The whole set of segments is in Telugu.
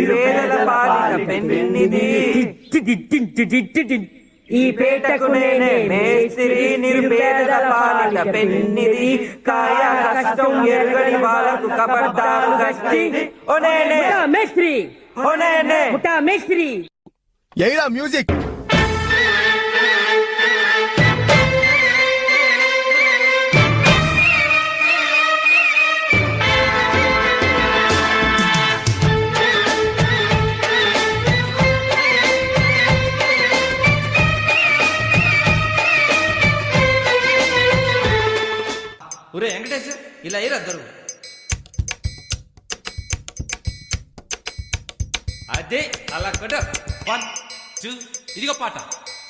పేదల పాలిట పెన్నిది ఈ పేటకు నేనే మేస్త్రి నిరుపేదల పాలిట పెన్నిది కాయ కష్టం ఎరగని వాళ్ళకు కబడ్డారు గట్టి ఓ నేనే మేస్త్రి ఓ నేనే మేస్త్రి ఏరా మ్యూజిక్ ఒరే వెంకటేష్ ఇలా అయ్యారు అద్దరు అదే అలా కొట్ట 1 2 ఇదిగో పాట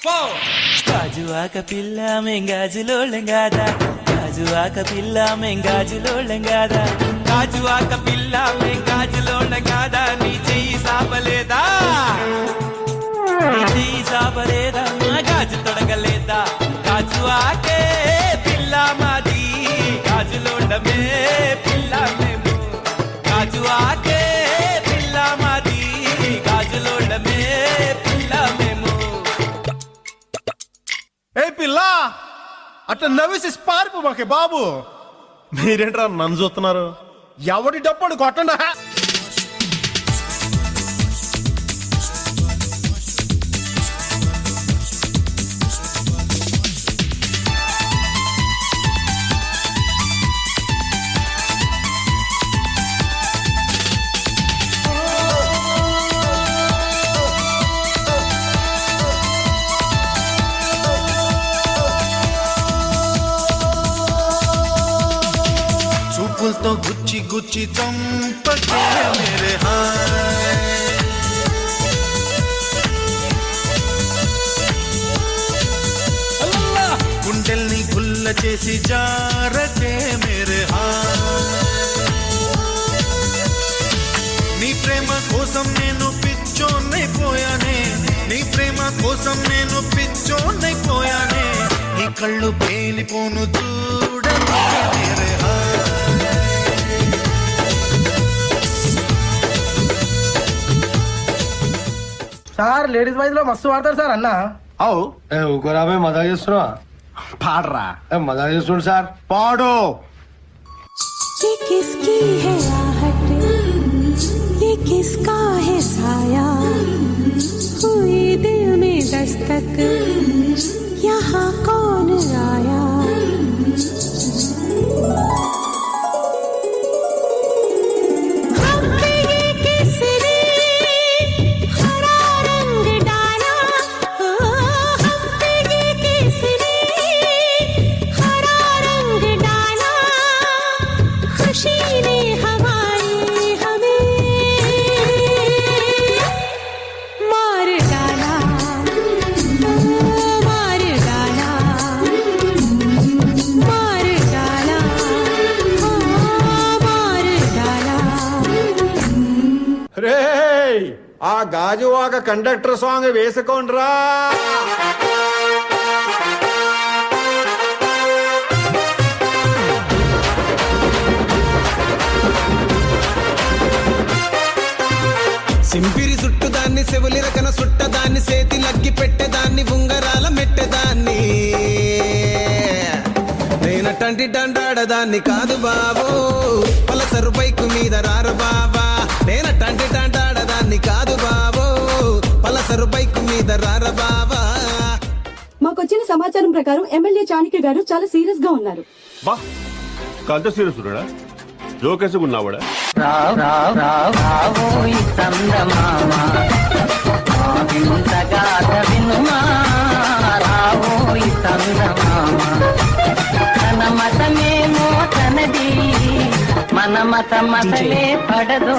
4 గాజు ఆక పిల్ల మెంగాజులోళ్ళం గాదా గాజు ఆక పిల్ల మెంగాజులోళ్ళం గాదా గాజు ఆక పిల్ల మెంగాజులోళ్ళం గాదా నీ చెయ్యి సాపలేదా నీ చెయ్యి సాపలేదా మా గాజు తొడగలేదా గాజు ఆకే పిల్ల మాది గాజులోళ్ళమే పిల్ల మేము గాజు ఆకే పిల్ల మాది గాజులోళ్ళమే పిల్ల మేము. ఏ పిల్ల అట్లా నవ్వేసి పారిపో మాకే బాబు. మీరేంట్రా నన్ను చూస్తున్నారు? ఎవడి డప్పుడు కొట్టండా. तो गुच्ची गुच्ची चंपके मेरे हाय గుండెల్ని గుల్ల చేసి జారకే మేరే హాయ్ నీ ప్రేమ కోసం నేను పిచ్చోన్నైపోయానే నీ ప్రేమ కోసం నేను పిచ్చోన్నైపోయానే నీ కళ్ళు పేలిపోను చూడకే మేరే హాయ్. సార్ లేడీస్ వాయిస్ లో మస్తు వాడతారు సార్ అన్న. అవు ఊకోరాబే మజా చేస్తున్నా. పాడరా. మజా చేస్తుండు సార్. పాడు. ये किसकी है आहट, ये किसका है साया, हुई दिल में दस्तक, यहाँ कौन आया. ఆ గాజువాక కండక్టర్ సాంగ్ వేసుకోండ్రా. సింపిరి చుట్టుదాన్ని సెవులి రకన సుట్టదాన్ని సేతి లగ్గి పెట్టేదాన్ని ఉంగరాల మెట్టేదాన్ని నేనటంటి డండాడదాన్ని కాదు బాబో పలసరు బైకు మీద రారు బాబా నేనటంటి డండాడదాన్ని కాదు బాబో పలసరు బైకు మీద రార బాబా. మాకొచ్చిన సమాచారం ప్రకారం ఎమ్మెల్యే చాణక్య గారు చాలా సీరియస్ గా ఉన్నారు. బా కంత సీరియస్ ఉన్నాడా? జోకేసుకున్నావాడా? మతమేమో తనది మన మత మతలే పడదు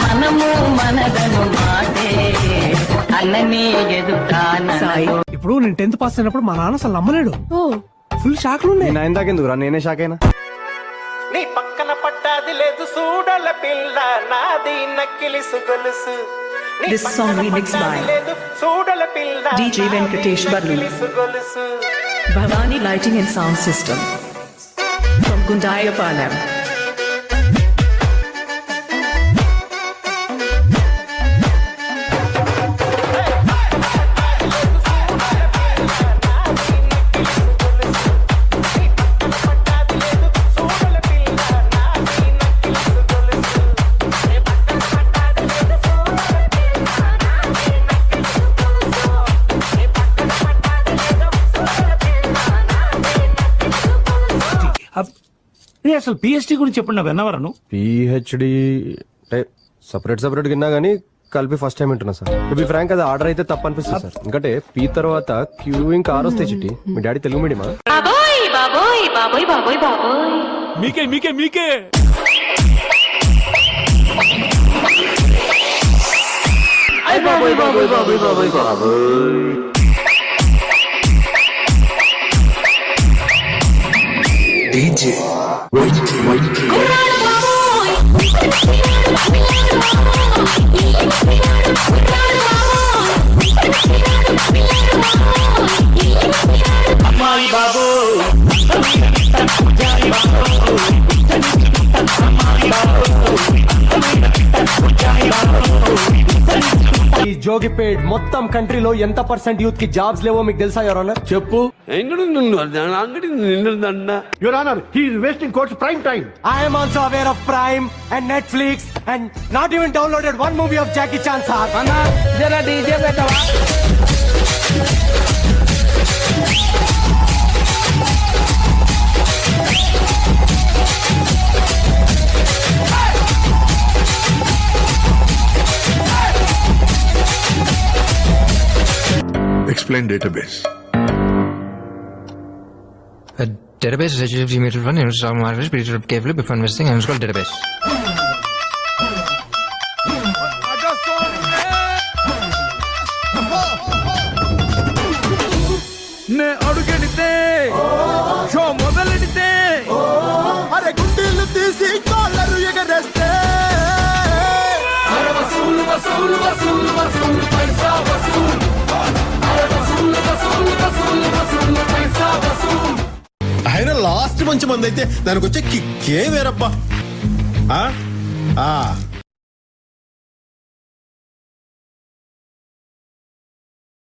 మనము మనదను మాటే అన్నని ఎదుటాన. ఇప్పుడు నేను 10th పాస్ అయినప్పుడు మా నాన్న అసలు నమ్మలేడు. ఫుల్ షాక్ లో ఉన్నాయి. నేను దాకెందుకురా, నేనే షాక్ అయినా. నీ పక్కన పట్టాది లేదు సూడల పిల్ల నాది నక్కిలిసు గొలుసు. This song remixed by DJ Venkatesh Barlu, Bhavani Lighting and Sound System from Gundayapalam. రే అసలు పిహెచ్డి గురించి ఎప్పుడు విన్నవరా నువ్వు? పిహెచ్డి అంటే సపరేట్ విన్నా గానీ కలిపి ఫస్ట్ టైం వింటున్నా సార్. టు బి ఫ్రాంక్ అది ఆర్డర్ అయితే తప్పు అనిపిస్తుంది సార్. ఎందుకంటే పి తర్వాత క్యూ ఇంకా ఆర్ వస్తాయి చిట్టి. మీ డాడీ తెలుగు మీడియమా? మీకే ఈ జోగిపేట్ మొత్తం కంట్రీలో ఎంత పర్సెంట్ యూత్ కి జాబ్స్ లేవో మీకు తెలుసా యువర్ ఆనర్? చెప్పు. Your honour he is wasting courts prime time. I am also aware of Prime and Netflix and not even downloaded one movie of Jackie Chan sir. జరా డీజే పెట్టవా? Explain database. A database is a metal one and some markers be carefully before investing and it's called database. నే అడుగెడితే షో మొదలెడితే అరే గుండీలు తీసి కాలరు ఎగరేస్తే ఆయన లాస్ట్ మంచి మంది అయితే దానికి వచ్చే కిక్కే వేరబ్బా.